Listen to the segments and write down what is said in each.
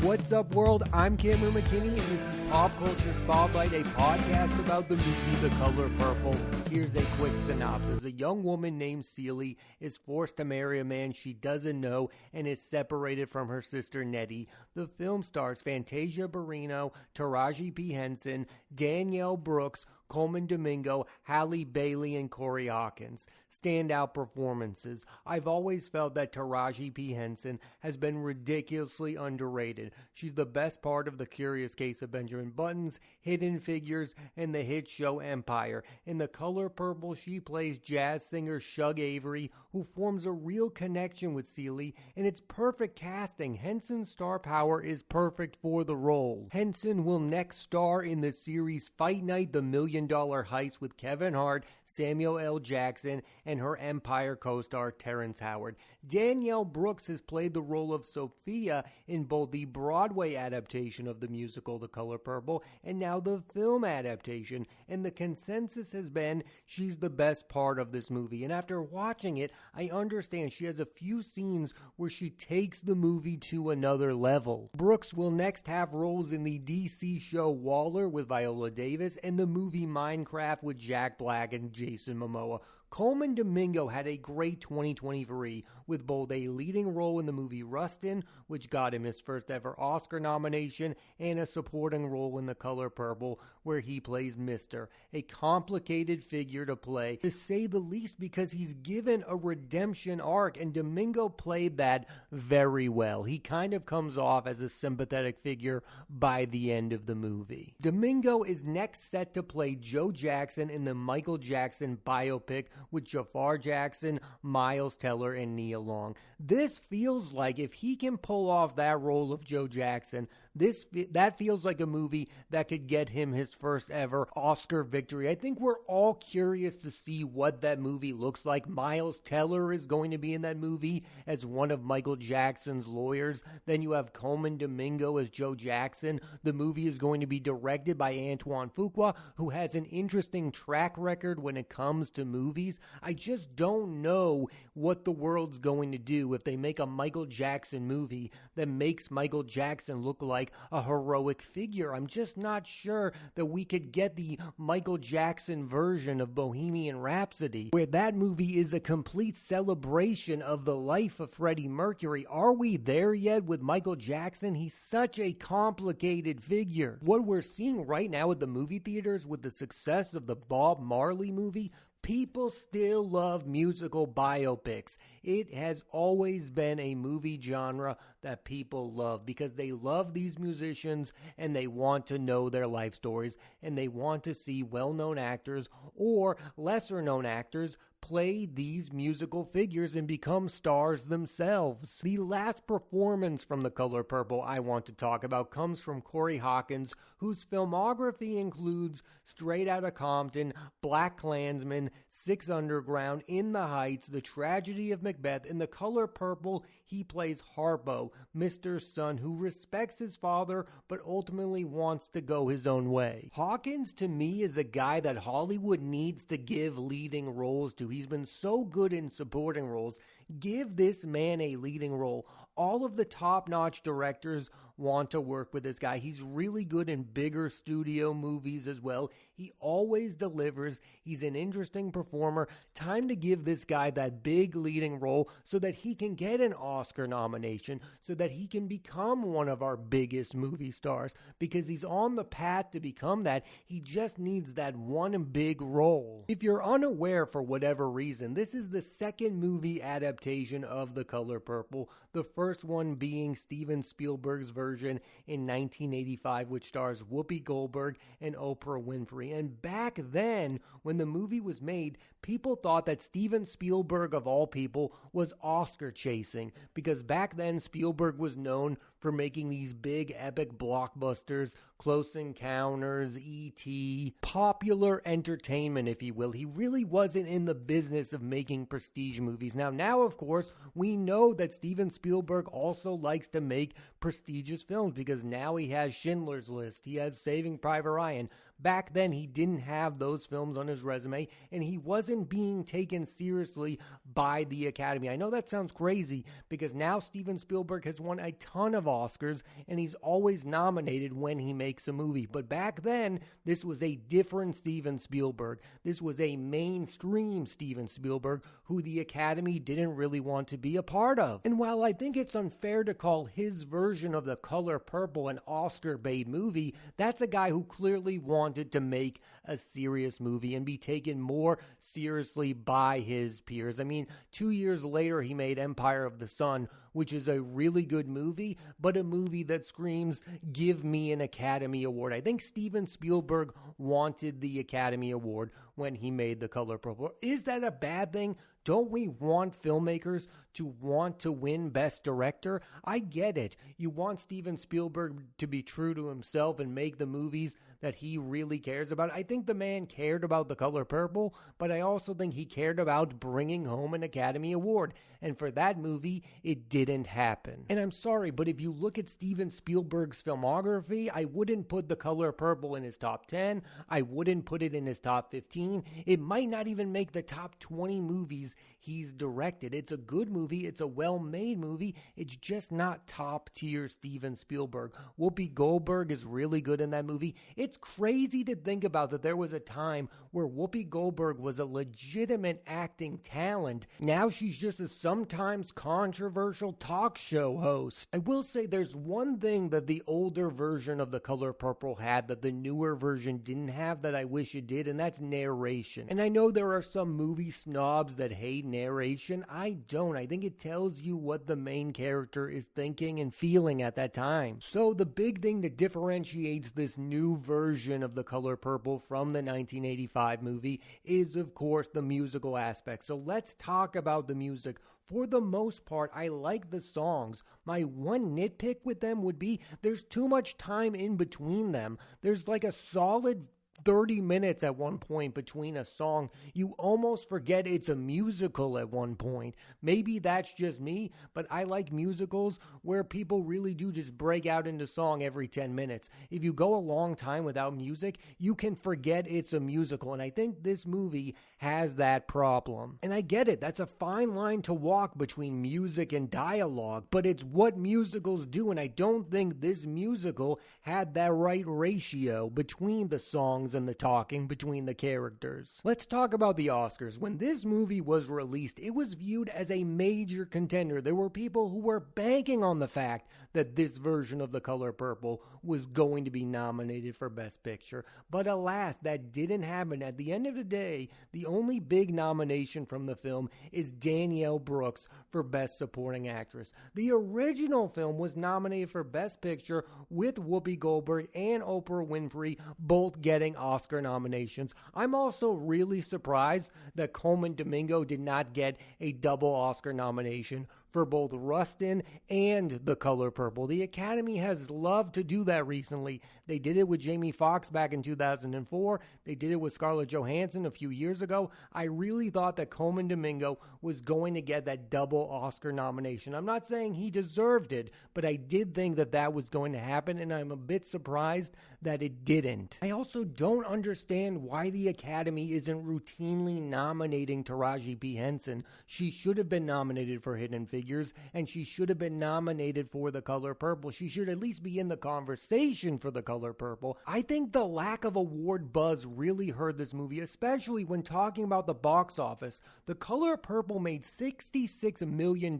What's up, world? I'm Cameron McKinney, and this is Pop Culture Spotlight, a podcast about the movie The Color Purple. Here's a quick synopsis. A young woman named Celie is forced to marry a man she doesn't know and is separated from her sister Nettie. The film stars Fantasia Barrino, Taraji P. Henson, Danielle Brooks, Coleman Domingo, Halle Bailey, and Corey Hawkins. Standout performances. I've always felt that Taraji P. Henson has been ridiculously underrated. She's the best part of The Curious Case of Benjamin Button's, Hidden Figures, and the hit show Empire. In The Color Purple, she plays jazz singer Shug Avery, who forms a real connection with Celie, and it's perfect casting. Henson's star power is perfect for the role. Henson will next star in the series Fight Night, the $1 Million Heist with Kevin Hart, Samuel L. Jackson, and her Empire co-star Terrence Howard. Danielle Brooks has played the role of Sophia in both the Broadway adaptation of the musical The Color Purple and now the film adaptation, and the consensus has been she's the best part of this movie. And after watching it, I understand she has a few scenes where she takes the movie to another level. Brooks will next have roles in the DC show Waller with Viola Davis and the movie Minecraft with Jack Black and Jason Momoa. Coleman Domingo had a great 2023 with both a leading role in the movie Rustin, which got him his first ever Oscar nomination, and a supporting role in The Color Purple, where he plays Mr. A complicated figure to play, to say the least, because he's given a redemption arc, and Domingo played that very well. He kind of comes off as a sympathetic figure by the end of the movie. Domingo is next set to play Joe Jackson in the Michael Jackson biopic with Jafar Jackson, Miles Teller, and Nia Long. This feels like, if he can pull off that role of Joe Jackson, that feels like a movie that could get him his first ever Oscar victory. I think we're all curious to see what that movie looks like. Miles Teller is going to be in that movie as one of Michael Jackson's lawyers. Then you have Coleman Domingo as Joe Jackson. The movie is going to be directed by Antoine Fuqua, who has an interesting track record when it comes to movies. I just don't know what the world's going to do if they make a Michael Jackson movie that makes Michael Jackson look like a heroic figure. I'm just not sure that we could get the Michael Jackson version of Bohemian Rhapsody, where that movie is a complete celebration of the life of Freddie Mercury. Are we there yet with Michael Jackson? He's such a complicated figure. What we're seeing right now at the movie theaters with the success of the Bob Marley movie, people still love musical biopics. It has always been a movie genre that people love because they love these musicians and they want to know their life stories and they want to see well-known actors or lesser-known actors play these musical figures and become stars themselves. The last performance from The Color Purple I want to talk about comes from Corey Hawkins, whose filmography includes Straight Outta Compton, Black Klansman, Six Underground, In the Heights, The Tragedy of Macbeth. In The Color Purple, he plays Harpo, Mr.'s son, who respects his father but ultimately wants to go his own way. Hawkins, to me, is a guy that Hollywood needs to give leading roles to. He's been so good in supporting roles. Give this man a leading role. All of the top-notch directors want to work with this guy. He's really good in bigger studio movies as well. He always delivers. He's an interesting performer. Time to give this guy that big leading role so that he can get an Oscar nomination, so that he can become one of our biggest movie stars, because he's on the path to become that. He just needs that one big role. If you're unaware for whatever reason, this is the second movie adaptation of The Color Purple, the first one being Steven Spielberg's version in 1985, which stars Whoopi Goldberg and Oprah Winfrey. And back then, when the movie was made, people thought that Steven Spielberg, of all people, was Oscar chasing, because back then Spielberg was known for making these big epic blockbusters, Close Encounters, E.T., popular entertainment, if you will. He really wasn't in the business of making prestige movies. Now, of course, we know that Steven Spielberg also likes to make prestigious films, because now he has Schindler's List, he has Saving Private Ryan. Back then, he didn't have those films on his resume, and he wasn't being taken seriously by the Academy. I know that sounds crazy because now Steven Spielberg has won a ton of Oscars, and he's always nominated when he makes a movie. But back then, this was a different Steven Spielberg. This was a mainstream Steven Spielberg who the Academy didn't really want to be a part of. And while I think it's unfair to call his version of The Color Purple an Oscar-bait movie, that's a guy who clearly wanted to make a serious movie and be taken more seriously by his peers. I mean, 2 years later, he made Empire of the Sun, which is a really good movie, but a movie that screams, give me an Academy Award. I think Steven Spielberg wanted the Academy Award when he made The Color Purple. Is that a bad thing? Don't we want filmmakers to want to win Best Director? I get it. You want Steven Spielberg to be true to himself and make the movies that he really cares about. I think the man cared about The Color Purple, but I also think he cared about bringing home an Academy Award. And for that movie, it didn't happen. And I'm sorry, but if you look at Steven Spielberg's filmography, I wouldn't put The Color Purple in his top 10. I wouldn't put it in his top 15. It might not even make the top 20 movies he's directed. It's a good movie. It's a well-made movie. It's just not top-tier Steven Spielberg. Whoopi Goldberg is really good in that movie. It's crazy to think about that there was a time where Whoopi Goldberg was a legitimate acting talent. Now she's just a sometimes controversial talk show host. I will say there's one thing that the older version of The Color Purple had that the newer version didn't have that I wish it did, and that's narration. And I know there are some movie snobs that hate narration. I don't. I think it tells you what the main character is thinking and feeling at that time. So the big thing that differentiates this new version of The Color Purple from the 1985 movie is, of course, the musical aspect. So let's talk about the music. For the most part, I like the songs. My one nitpick with them would be there's too much time in between them. There's like a solid 30 minutes at one point between a song. You almost forget it's a musical at one point. Maybe that's just me, but I like musicals where people really do just break out into song every 10 minutes. If you go a long time without music, you can forget it's a musical, and I think this movie has that problem. And I get it, that's a fine line to walk between music and dialogue, but it's what musicals do, and I don't think this musical had that right ratio between the songs and the talking between the characters. Let's talk about the Oscars. When this movie was released, it was viewed as a major contender. There were people who were banking on the fact that this version of The Color Purple was going to be nominated for Best Picture. But alas, that didn't happen. At the end of the day, the only big nomination from the film is Danielle Brooks for Best Supporting Actress. The original film was nominated for Best Picture with Whoopi Goldberg and Oprah Winfrey both getting Oscar nominations. I'm also really surprised that Coleman Domingo did not get a double Oscar nomination for both Rustin and The Color Purple. The Academy has loved to do that recently. They did it with Jamie Foxx back in 2004. They did it with Scarlett Johansson a few years ago. I really thought that Coleman Domingo was going to get that double Oscar nomination. I'm not saying he deserved it, but I did think that that was going to happen, and I'm a bit surprised that it didn't. I also don't understand why the Academy isn't routinely nominating Taraji P. Henson. She should have been nominated for Hidden Figures, and she should have been nominated for The Color Purple. She should at least be in the conversation for The Color Purple. I think the lack of award buzz really hurt this movie, especially when talking about the box office. The Color Purple made $66 million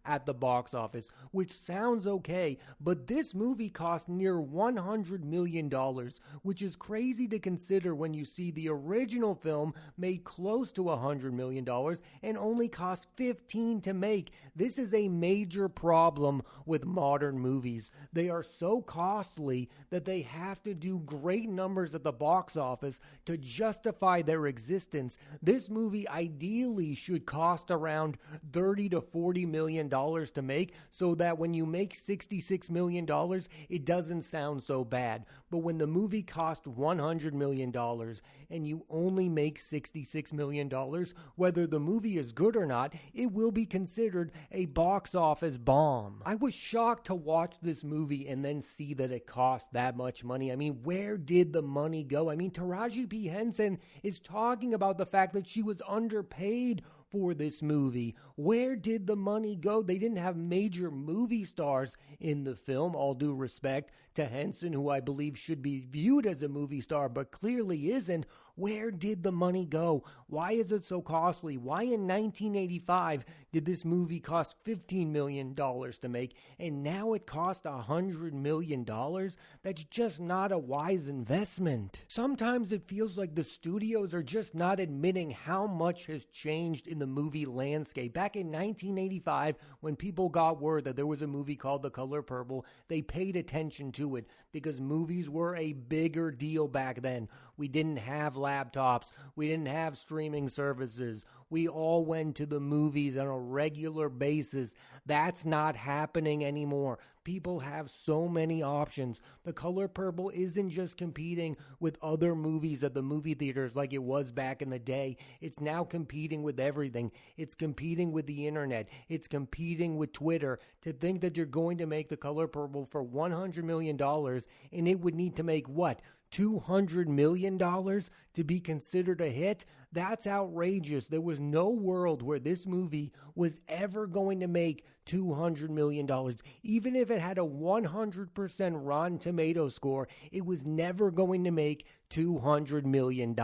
at the box office, which sounds okay, but this movie cost near $100 million, which is crazy to consider when you see the original film made close to $100 million and only cost $15 to make. This is a major problem with modern movies. They are so costly that they have to do great numbers at the box office to justify their existence. This movie ideally should cost around $30 to $40 million to make, so that when you make $66 million, it doesn't sound so bad. But when the movie cost $100 million and you only make $66 million, whether the movie is good or not, it will be considered considered a box office bomb. I was shocked to watch this movie and then see that it cost that much money. I mean, where did the money go? I mean, Taraji P. Henson is talking about the fact that she was underpaid for this movie. Where did the money go? They didn't have major movie stars in the film, all due respect to Henson, who I believe should be viewed as a movie star, but clearly isn't. Where did the money go? Why is it so costly? Why in 1985 did this movie cost $15 million to make, and now it cost $100 million? That's just not a wise investment. Sometimes it feels like the studios are just not admitting how much has changed in the movie landscape. Back in 1985, when people got word that there was a movie called The Color Purple, they paid attention to it because movies were a bigger deal back then. We didn't have laptops. We didn't have streaming services. We all went to the movies on a regular basis. That's not happening anymore. People have so many options. The Color Purple isn't just competing with other movies at the movie theaters like it was back in the day. It's now competing with everything. It's competing with the internet. It's competing with Twitter. To think that you're going to make The Color Purple for $100 million and it would need to make what? $200 million to be considered a hit? That's outrageous. There was no world where this movie was ever going to make $200 million. Even if it had a 100% Rotten Tomato score, it was never going to make $200 million.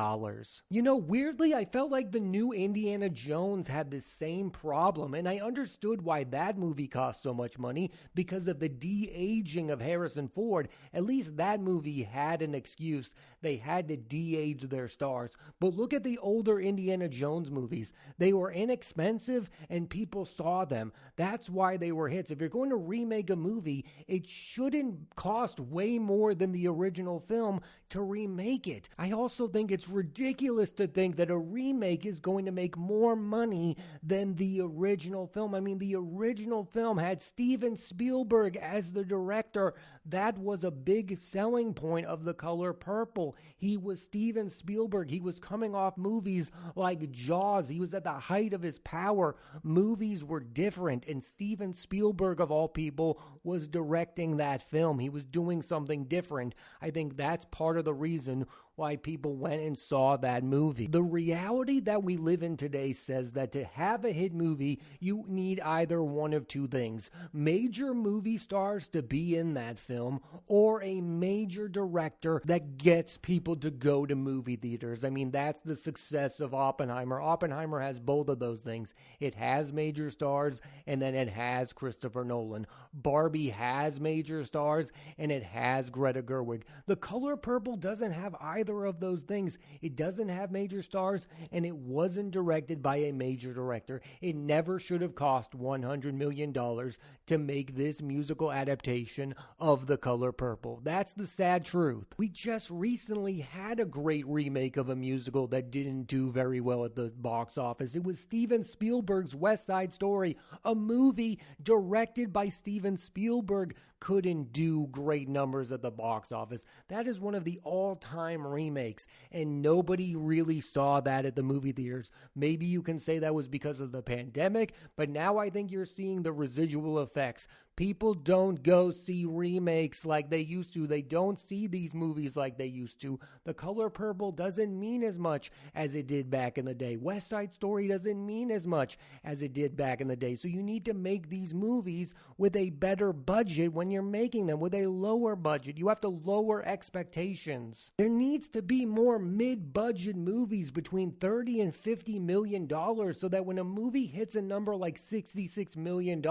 You know, weirdly, I felt like the new Indiana Jones had the same problem, and I understood why that movie cost so much money because of the de-aging of Harrison Ford. At least that movie had an excuse. They had to de-age their stars. But look at the older Indiana Jones movies. They were inexpensive and people saw them. That's why they were hits. If you're going to remake a movie, it shouldn't cost way more than the original film to remake it. I also think it's ridiculous to think that a remake is going to make more money than the original film. I mean, the original film had Steven Spielberg as the director. That was a big selling point of The Color Purple. He was Steven Spielberg. He was coming off movies like Jaws. He was at the height of his power. Movies were different, and Steven Spielberg, of all people, was directing that film. He was doing something different. I think that's part of the reason why people went and saw that movie. The reality that we live in today says that to have a hit movie, you need either one of two things: major movie stars to be in that film, or a major director that gets people to go to movie theaters. I mean, that's the success of Oppenheimer. Oppenheimer has both of those things. It has major stars, and then it has Christopher Nolan. Barbie has major stars, and it has Greta Gerwig. The Color Purple doesn't have either of those things. It doesn't have major stars, and it wasn't directed by a major director. It never should have cost $100 million to make this musical adaptation of The Color Purple. That's the sad truth. We just recently had a great remake of a musical that didn't do very well at the box office. It was Steven Spielberg's West Side Story. A movie directed by Steven Spielberg couldn't do great numbers at the box office. That is one of the all-time remakes, and nobody really saw that at the movie theaters. Maybe you can say that was because of the pandemic, but now I think you're seeing the residual effects. People don't go see remakes like they used to. They don't see these movies like they used to. The Color Purple doesn't mean as much as it did back in the day. West Side Story doesn't mean as much as it did back in the day. So you need to make these movies with a better budget when you're making them, with a lower budget. You have to lower expectations. There needs to be more mid-budget movies between $30 and $50 million so that when a movie hits a number like $66 million,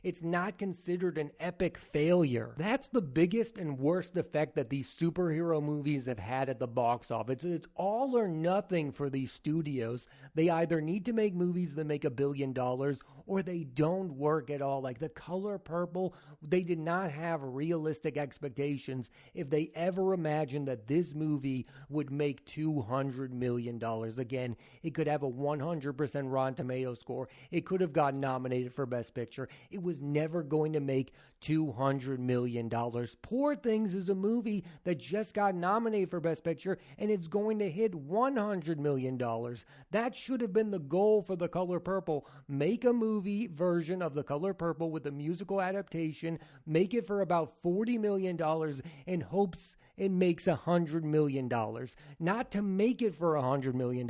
it's not considered an epic failure. That's the biggest and worst effect that these superhero movies have had at the box office. It's all or nothing for these studios. They either need to make movies that make $1 billion or they don't work at all. Like The Color Purple, they did not have realistic expectations if they ever imagined that this movie would make $200 million. Again, it could have a 100% Rotten Tomato score. It could have gotten nominated for Best Picture. It was never going to make $200 million. Poor Things is a movie that just got nominated for Best Picture, and it's going to hit $100 million. That should have been the goal for The Color Purple. Make a movie version of The Color Purple with a musical adaptation, make it for about $40 million in hopes it makes $100 million. Not to make it for $100 million.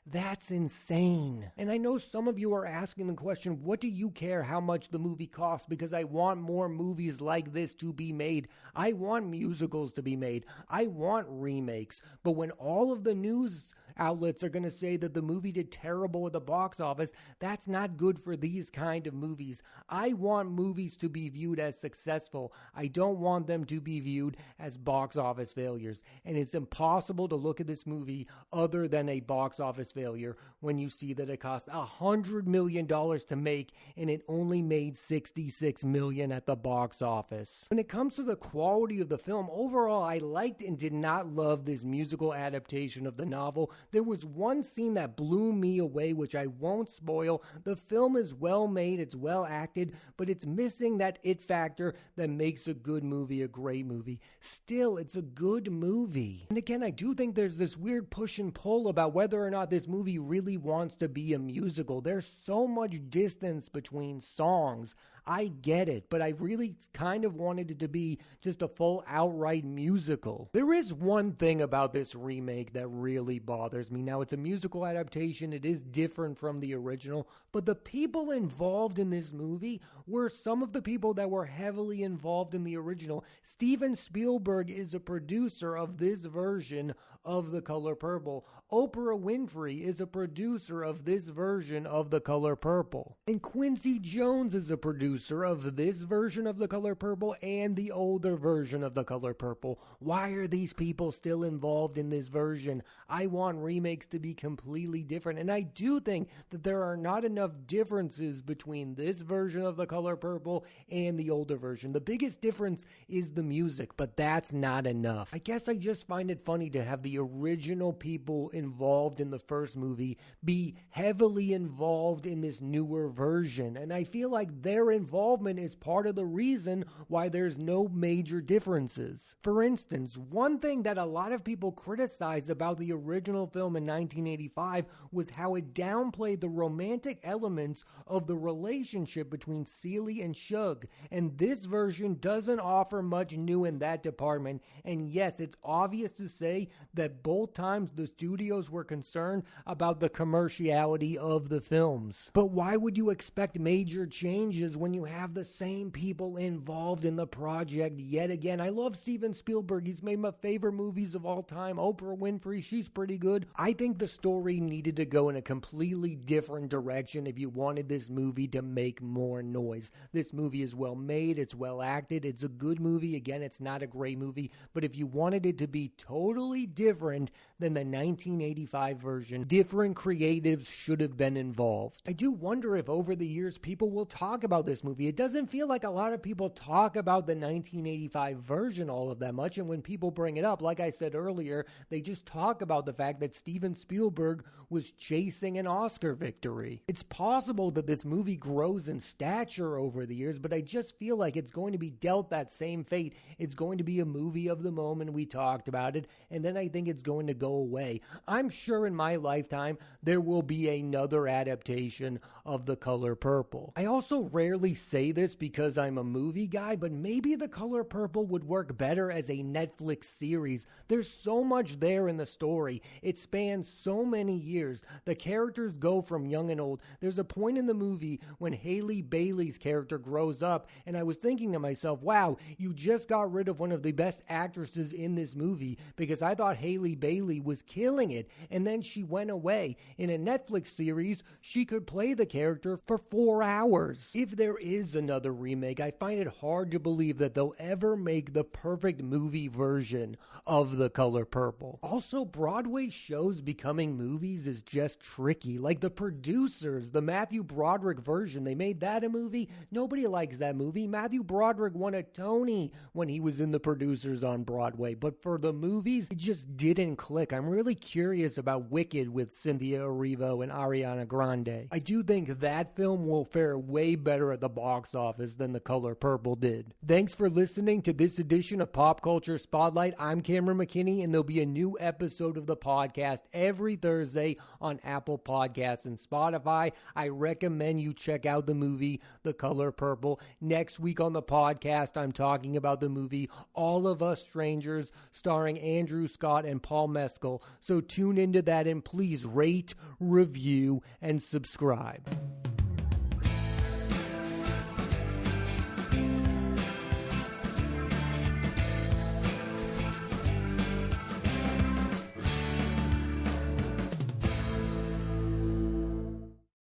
That's insane. And I know some of you are asking the question, what do you care how much the movie costs? Because I want more movies like this to be made. I want musicals to be made. I want remakes. But when all of the news outlets are going to say that the movie did terrible at the box office, that's not good for these kind of movies. I want movies to be viewed as successful. I don't want them to be viewed as box office failures. And it's impossible to look at this movie other than a box office failure when you see that it cost $100 million to make and it only made $66 million at the box office. When it comes to the quality of the film, overall I liked and did not love this musical adaptation of the novel. There was one scene that blew me away, which I won't spoil. The film is well made, it's well acted, but it's missing that it factor that makes a good movie a great movie. Still, it's a good movie. And again, I do think there's this weird push and pull about whether or not this movie really wants to be a musical. There's so much distance between songs. I get it, but I really kind of wanted it to be just a full outright musical. There is one thing about this remake that really bothers me. Now, it's a musical adaptation. It is different from the original, but the people involved in this movie were some of the people that were heavily involved in the original. Steven Spielberg is a producer of this version of The Color Purple. Oprah Winfrey is a producer of this version of The Color Purple. And Quincy Jones is a producer of this version of The Color Purple and the older version of The Color Purple. Why are these people still involved in this version? I want remakes to be completely different, and I do think that there are not enough differences between this version of The Color Purple and the older version. The biggest difference is the music, but that's not enough. I guess I just find it funny to have the original people involved in the first movie be heavily involved in this newer version, and I feel like their involvement is part of the reason why there's no major differences. For instance, one thing that a lot of people criticized about the original film in 1985 was how it downplayed the romantic elements of the relationship between Celie and Shug, and this version doesn't offer much new in that department. And yes, it's obvious to say that both times the studios were concerned about the commerciality of the films. But why would you expect major changes when you have the same people involved in the project yet again? I love Steven Spielberg. He's made my favorite movies of all time. Oprah Winfrey, she's pretty good. I think the story needed to go in a completely different direction if you wanted this movie to make more noise. This movie is well made, it's well acted, it's a good movie. Again, it's not a great movie, but if you wanted it to be totally different than the 1985 version, different creatives should have been involved. I do wonder if over the years people will talk about this movie. It doesn't feel like a lot of people talk about the 1985 version all of that much, and when people bring it up, like I said earlier, they just talk about the fact that Steven Spielberg was chasing an Oscar victory. It's possible that this movie grows in stature over the years, but I just feel like it's going to be dealt that same fate. It's going to be a movie of the moment. We talked about it, and then I think it's going to go away. I'm sure in my lifetime there will be another adaptation of The Color Purple. I also rarely say this because I'm a movie guy, but maybe The Color Purple would work better as a Netflix series. There's so much there in the story. It spans so many years. The characters go from young and old. There's a point in the movie when Halle Bailey's character grows up, and I was thinking to myself, wow, you just got rid of one of the best actresses in this movie, because I thought Halle Bailey was killing it, and then she went away. In a Netflix series, she could play the character for 4 hours. If there is another remake, I find it hard to believe that they'll ever make the perfect movie version of The Color Purple. Also, Broadway shows becoming movies is just tricky. Like The Producers, the Matthew Broderick version, they made that a movie. Nobody likes that movie. Matthew Broderick won a Tony when he was in The Producers on Broadway, but for the movies, it just didn't click. I'm really curious about Wicked with Cynthia Erivo and Ariana Grande. I do think that film will fare way better at the the box office than The Color Purple did. Thanks for listening to this edition of Pop Culture Spotlight. I'm Cameron McKinney, and there'll be a new episode of the podcast every Thursday on Apple Podcasts and Spotify. I recommend you check out the movie The Color Purple. Next week on the podcast, I'm talking about the movie All of Us Strangers, starring Andrew Scott and Paul Mescal. So tune into that and please rate, review, and subscribe.